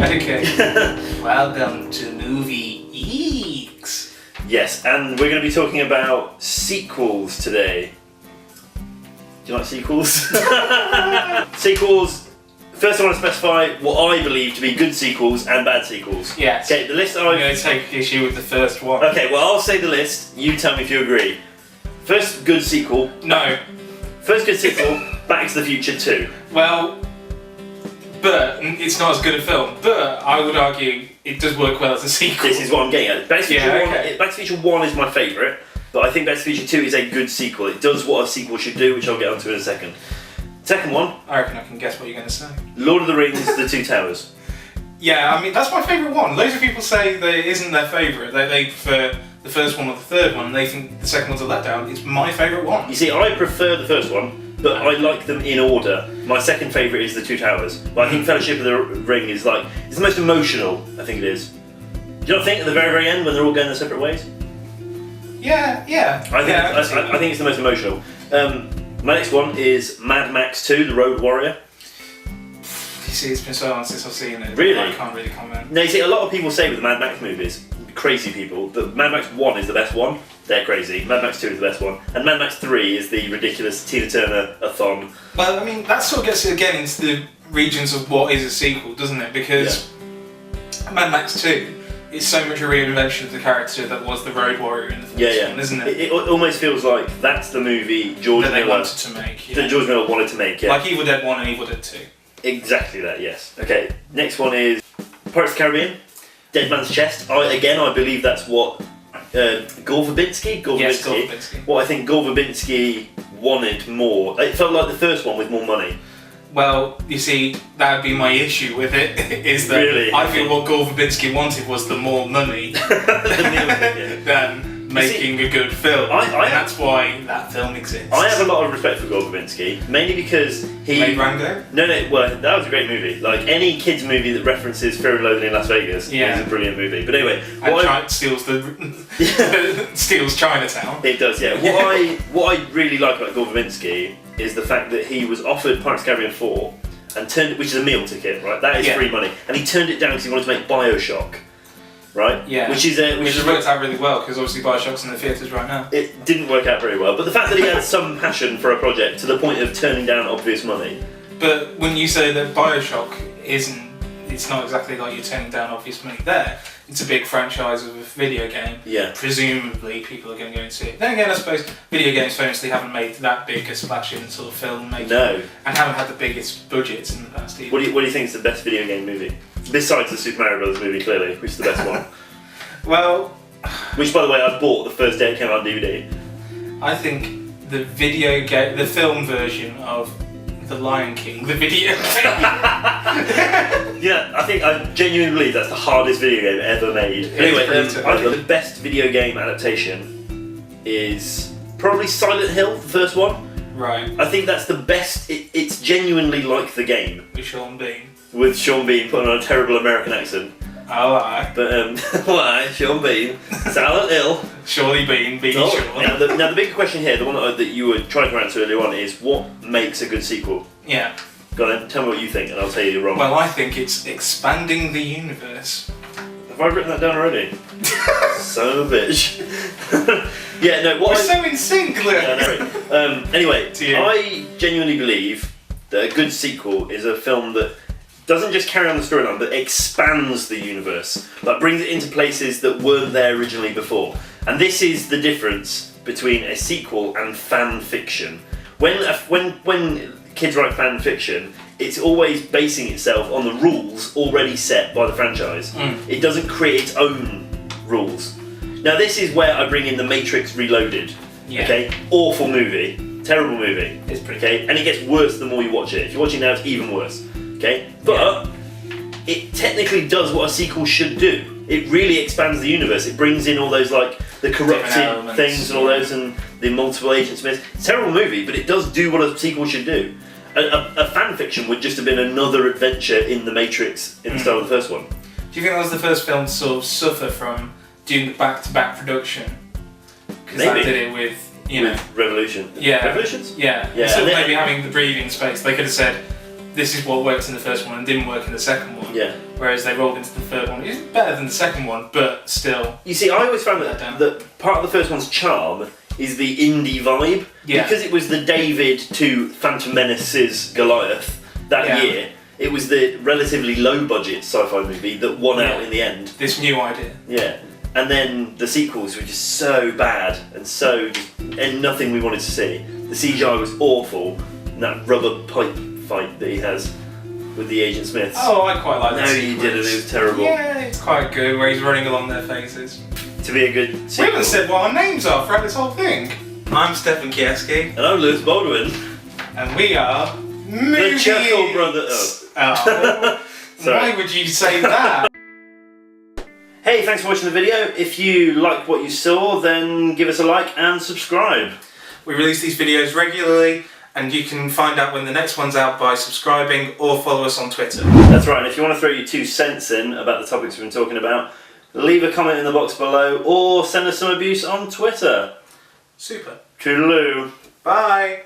Okay. Welcome to Movieeks. Yes, and we're going to be talking about sequels today. Do you like sequels? Sequels. First I want to specify what I believe to be good sequels and bad sequels. Yes. Okay, the list I'm going to take issue with the first one. Okay, well I'll say the list, you tell me if you agree. First good sequel. No. First good sequel, Back to the Future 2. Well, but it's not as good a film, but I would argue it does work well as a sequel. This is what I'm getting at. Back to the Future 1, okay. Back to the Future 1 is my favourite, but I think Back to the Future 2 is a good sequel. It does what a sequel should do, which I'll get onto in a second. Second one. I reckon I can guess what you're going to say. Lord of the Rings, The Two Towers. Yeah, I mean, that's my favourite one. Loads of people say that it isn't their favourite. They prefer the first one or the third one, and they think the second one's a letdown. It's my favourite one. You see, I prefer the first one, but I like them in order. My second favourite is The Two Towers. But I think Fellowship of the Ring is like, it's the most emotional, I think it is. Do you not think at the very, very end when they're all going their separate ways? Yeah. I think it's the most emotional. My next one is Mad Max 2, The Road Warrior. You see, it's been so long since I've seen it. Really? I can't really comment. Now, you see, a lot of people say with the Mad Max movies, crazy people, that Mad Max 1 is the best one. They're crazy. Mad Max 2 is the best one. And Mad Max 3 is the ridiculous Tina Turner-a-thon. Well, I mean, that sort of gets again into the regions of what is a sequel, doesn't it? Because Mad Max 2 is so much a reinvention of the character that was the Road Warrior in the first one, isn't it? It almost feels like that's the movie George that they Miller wanted to make. Yeah. that George Miller wanted to make, yeah. Like Evil Dead 1 and Evil Dead 2. Exactly that, yes. Okay, next one is Pirates of the Caribbean, Dead Man's Chest. I believe that's what Gore Verbinski? Yes, Gore Verbinski. What I think Gore Verbinski wanted more. It felt like the first one with more money. Well, you see, that would be my issue with it, is that Really? I feel what Gore Verbinski wanted was the more money than making a good film. And that's why that film exists. I have a lot of respect for Gore Verbinski, mainly because he... Made Rango? No, well, that was a great movie. Like, any kids' movie that references Fear and Loathing in Las Vegas is a brilliant movie. But anyway... And steals Chinatown. It does, yeah. What I really like about Gore Verbinski is the fact that he was offered Pirates of the Caribbean 4, and which is a meal ticket, right? That is free money. And he turned it down because he wanted to make Bioshock. Right? Yeah. Which worked out really well, because obviously Bioshock's in the theatres right now. It didn't work out very well, but the fact that he had some passion for a project to the point of turning down obvious money. But when you say that Bioshock it's not exactly like you're turning down obvious money there. It's a big franchise of a video game. Yeah. Presumably people are going to go and see it. Then again, I suppose video games famously haven't made that big a splash in sort of film making. No. And haven't had the biggest budgets in the past either. What do you think is the best video game movie? Besides the Super Mario Bros. Movie, clearly, which is the best one. Well... Which, by the way, I bought the first day it came out on DVD. I think the film version of The Lion King, the video game. Yeah, I genuinely believe that's the hardest video game ever made. Anyway, I think the best video game adaptation is probably Silent Hill, the first one. Right. I think that's the best. It's genuinely like the game. With Sean Bean. With Sean Bean putting on a terrible American accent. Oh, aye. But, why? Sean Bean. Silent Hill. Surely Bean, Sean. Now, the big question here, the one that you were trying to answer earlier on, is what makes a good sequel? Yeah. Go on then, tell me what you think, and I'll tell you you're wrong. Well, I think it's expanding the universe. Have I written that down already? Son of a bitch. Yeah, no, We're so in sync, Luke. Anyway, I genuinely believe that a good sequel is a film that doesn't just carry on the storyline, but expands the universe. Like, brings it into places that weren't there originally before. And this is the difference between a sequel and fan fiction. When kids write fan fiction, it's always basing itself on the rules already set by the franchise. It doesn't create its own rules. Now, this is where I bring in The Matrix Reloaded. Yeah. Okay, awful movie, terrible movie. It's pretty okay, and it gets worse the more you watch it. If you watch it now, it's even worse. Okay, but it technically does what a sequel should do. It really expands the universe. It brings in all those, like, the corrupted things and all those, and the multiple Agent Smiths. It's a terrible movie, but it does do what a sequel should do. A fan fiction would just have been another adventure in the Matrix in the style of the first one. Do you think that was the first film to sort of suffer from doing the back-to-back production? Because I did it with, with Revolution. Yeah. Revolutions? Yeah. So maybe having the breathing space, they could have said, this is what worked in the first one and didn't work in the second one. Yeah. whereas they rolled into the third one. It's better than the second one, but still. You see, I always found that part of the first one's charm is the indie vibe. Yeah. Because it was the David to Phantom Menace's Goliath that year. It was the relatively low-budget sci-fi movie that won out in the end. This new idea. Yeah. And then the sequels were just so bad and nothing we wanted to see. The CGI was awful. And that rubber pipe fight that he has with the Agent Smiths. Oh, I quite like that. No, you didn't. It was terrible. Yeah, it's quite good where he's running along their faces. To be a good sequel. We haven't said what our names are throughout this whole thing. I'm Stefan Kieski. And I'm Lewis Baldwin. And we are Movieeks. The Chuckle Brother. Oh. Why would you say that? Hey, thanks for watching the video. If you liked what you saw, then give us a like and subscribe. We release these videos regularly, and you can find out when the next one's out by subscribing or follow us on Twitter. That's right, and if you want to throw your 2 cents in about the topics we've been talking about, leave a comment in the box below or send us some abuse on Twitter. Super. Toodaloo. Bye.